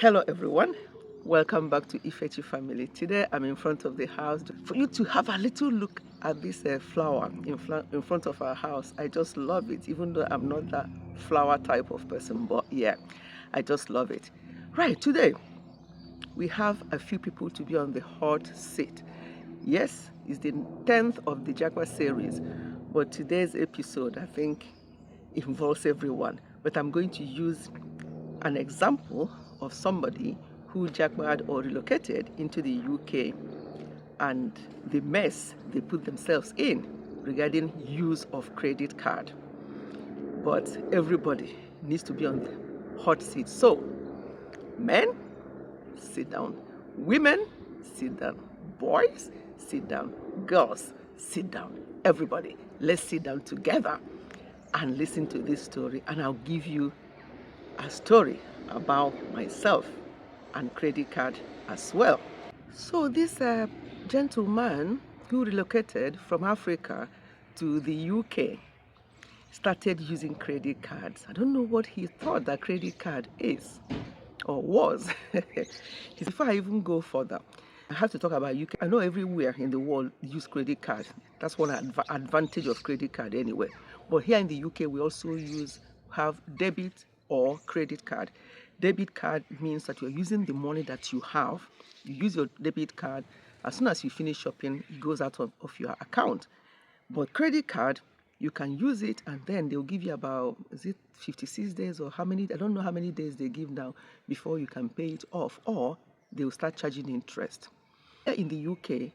Hello everyone, welcome back to Ifechi family. Today I'm in front of the house for you to have a little look at this flower in front of our house. I just love it, even though I'm not that flower type of person, but yeah, I just love it. Right, today we have a few people to be on the hot seat. Yes, it's the 10th of the Japa series, but today's episode I think involves everyone. But I'm going to use an example of somebody who jackpot or relocated into the UK and the mess they put themselves in regarding use of credit card. But everybody needs to be on the hot seat. So, men, sit down. Women, sit down. Boys, sit down. Girls, sit down. Everybody, let's sit down together and listen to this story, and I'll give you a story about myself and credit card as well. So this gentleman who relocated from Africa to the UK started using credit cards. I don't know what he thought that credit card is or was. Before I even go further, I have to talk about UK. I know everywhere in the world use credit card. That's one advantage of credit card anyway. But here in the UK, we also have debit or credit card. Debit card means that you're using the money that you have. You use your debit card. As soon as you finish shopping, it goes out of your account. But credit card, you can use it and then they'll give you about, is it 56 days or how many? I don't know how many days they give now before you can pay it off, or they'll start charging interest. Here in the UK,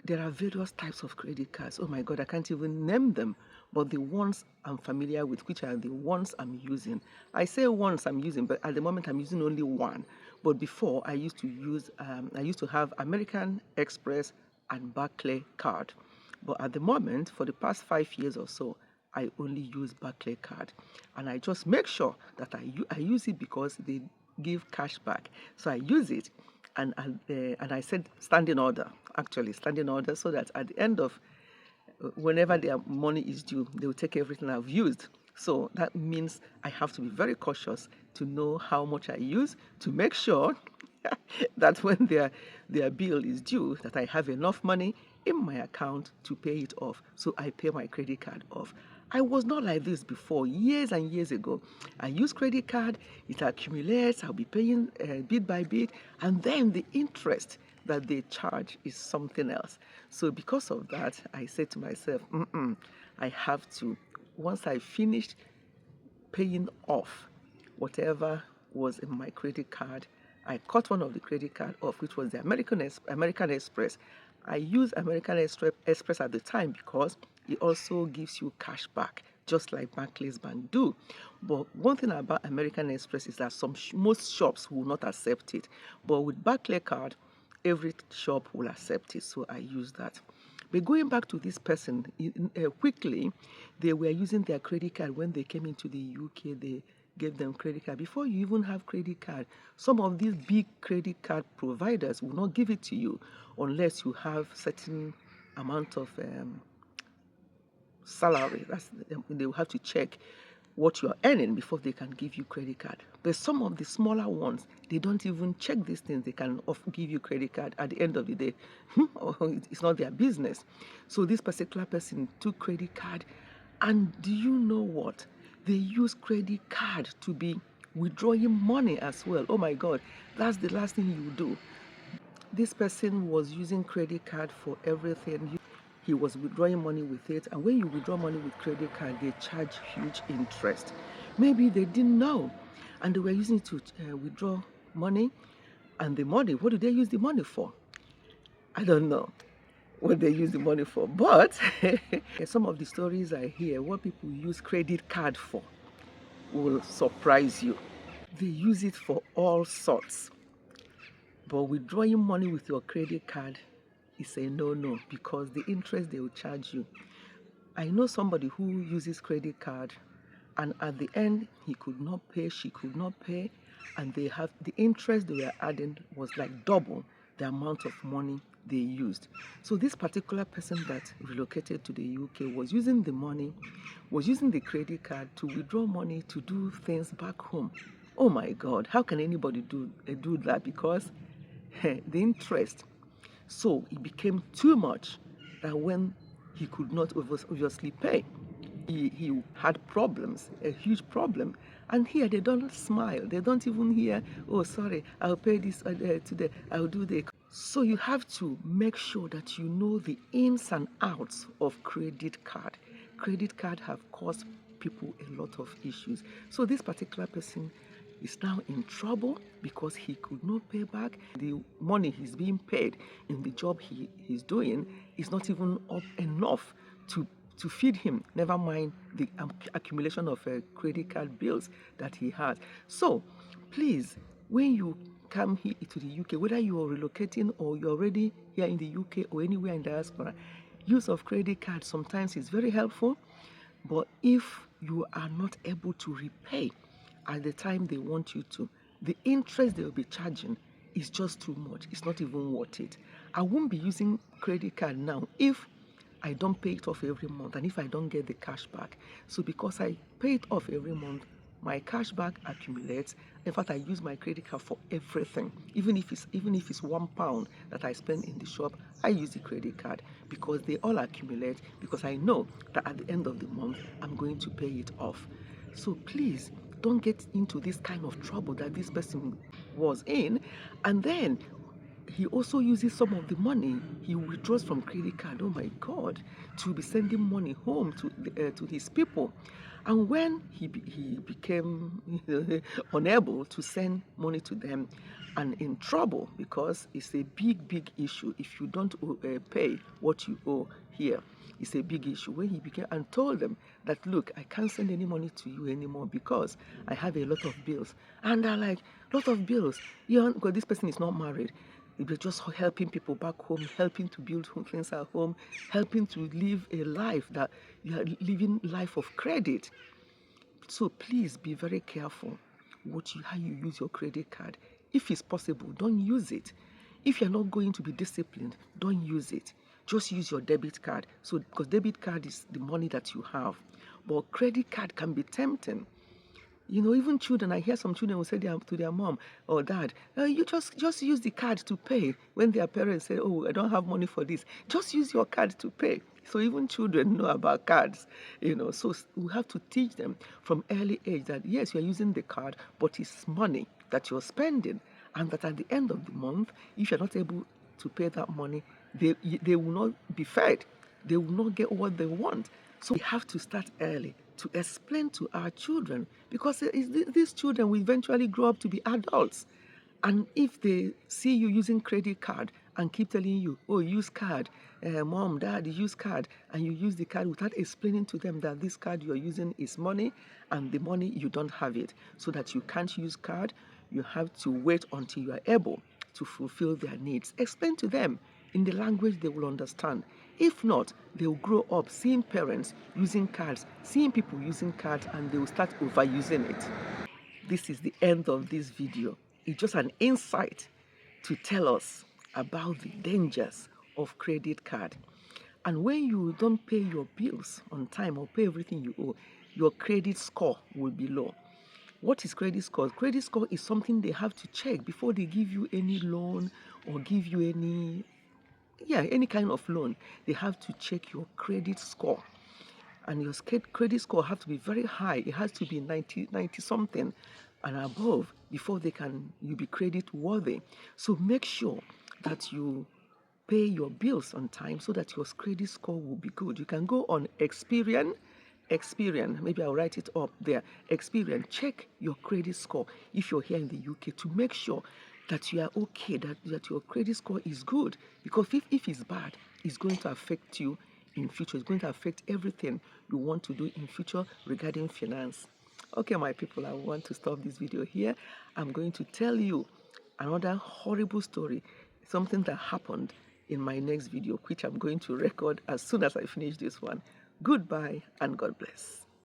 there are various types of credit cards. Oh my God, I can't even name them. But the ones I'm familiar with, which are the ones I'm using. I say ones I'm using, but at the moment I'm using only one. But before I used to have American Express and Barclay card. But at the moment, for the past 5 years or so, I only use Barclay card. And I just make sure that I use it because they give cash back. So I use it and I said standing order, so that at the end of whenever their money is due, they will take everything I've used. So that means I have to be very cautious to know how much I use to make sure that when their bill is due, that I have enough money in my account to pay it off. So I pay my credit card off. I was not like this before, years and years ago. I use credit card, it accumulates, I'll be paying bit by bit, and then the interest that they charge is something else. So because of that, I said to myself, I have to, once I finished paying off whatever was in my credit card, I cut one of the credit card off, which was the American Express. I used American Express at the time because it also gives you cash back, just like Barclays Bank do. But one thing about American Express is that most shops will not accept it. But with Barclay card, every shop will accept it, so I use that. But going back to this person, quickly, they were using their credit card when they came into the UK. They gave them credit card. Before you even have credit card, some of these big credit card providers will not give it to you unless you have certain amount of salary. They will have to check what you're earning before they can give you credit card. But some of the smaller ones, they don't even check these things. They can give you credit card at the end of the day. It's not their business. So this particular person took credit card, and do you know what? They use credit card to be withdrawing money as well. Oh my God, that's the last thing you do. This person was using credit card for everything. He was withdrawing money with it, and when you withdraw money with credit card, they charge huge interest. Maybe they didn't know, and they were using it to withdraw money. And the money, what do they use the money for? I don't know what they use the money for, but some of the stories I hear, what people use credit card for will surprise you. They use it for all sorts. But withdrawing money with your credit card is a no-no because the interest they will charge you. I know somebody who uses credit card, and at the end he could not pay, she could not pay, and the interest they were adding was like double the amount of money they used. So this particular person that relocated to the UK was using the credit card to withdraw money to do things back home. Oh my God, how can anybody do that? Because the interest. So it became too much that when he could not obviously pay, he had problems, a huge problem. And here they don't smile. They don't even hear, oh, sorry, I'll pay this today, I'll do the. So you have to make sure that you know the ins and outs of credit card. Credit card have caused people a lot of issues. So this particular person is now in trouble because he could not pay back. The money he's being paid in the job he's doing is not even up enough to feed him, never mind the accumulation of credit card bills that he has. So please, when you come here to the UK, whether you are relocating or you're already here in the UK or anywhere in diaspora, use of credit card sometimes is very helpful. But if you are not able to repay at the time they want you to, the interest they will be charging is just too much. It's not even worth it. I won't be using credit card now if I don't pay it off every month and if I don't get the cash back. So because I pay it off every month, my cash back accumulates. In fact, I use my credit card for everything. Even if it's £1 that I spend in the shop, I use the credit card because they all accumulate, because I know that at the end of the month, I'm going to pay it off. So please don't get into this kind of trouble that this person was in. And then he also uses some of the money he withdraws from credit card, oh my God, to be sending money home to his people. And when he became unable to send money to them and in trouble, because it's a big issue if you don't pay what you owe here. It's a big issue. When he became and told them that, look, I can't send any money to you anymore because I have a lot of bills. And they're like, lot of bills? Yeah, because this person is not married. We're just helping people back home, helping to build things at home, helping to live a life that you are living life of credit. So please be very careful how you use your credit card. If it's possible, don't use it. If you're not going to be disciplined, don't use it. Just use your debit card. So because debit card is the money that you have, but credit card can be tempting. You know, even children, I hear some children will say to their mom or dad, you just use the card to pay. When their parents say, oh, I don't have money for this, just use your card to pay. So even children know about cards, you know. So we have to teach them from early age that, yes, you're using the card, but it's money that you're spending. And that at the end of the month, if you're not able to pay that money, they will not be fed. They will not get what they want. So we have to start early to explain to our children, because these children will eventually grow up to be adults. And if they see you using credit card and keep telling you, oh, use card, mom, dad, use card, and you use the card without explaining to them that this card you're using is money and the money you don't have it, so that you can't use card, you have to wait until you are able to fulfill their needs. Explain to them in the language they will understand. If not, they will grow up seeing parents using cards, seeing people using cards, and they will start overusing it. This is the end of this video. It's just an insight to tell us about the dangers of credit card. And when you don't pay your bills on time or pay everything you owe, your credit score will be low. What is credit score? Credit score is something they have to check before they give you any loan or give you any kind of loan. They have to check your credit score. And your credit score has to be very high. It has to be 90 something and above before you be credit worthy. So make sure that you pay your bills on time so that your credit score will be good. You can go on Experian, maybe I'll write it up there. Experian, check your credit score if you're here in the UK to make sure that you are okay, that your credit score is good. Because if it's bad, it's going to affect you in future. It's going to affect everything you want to do in future regarding finance. Okay, my people, I want to stop this video here. I'm going to tell you another horrible story, something that happened in my next video, which I'm going to record as soon as I finish this one. Goodbye and God bless.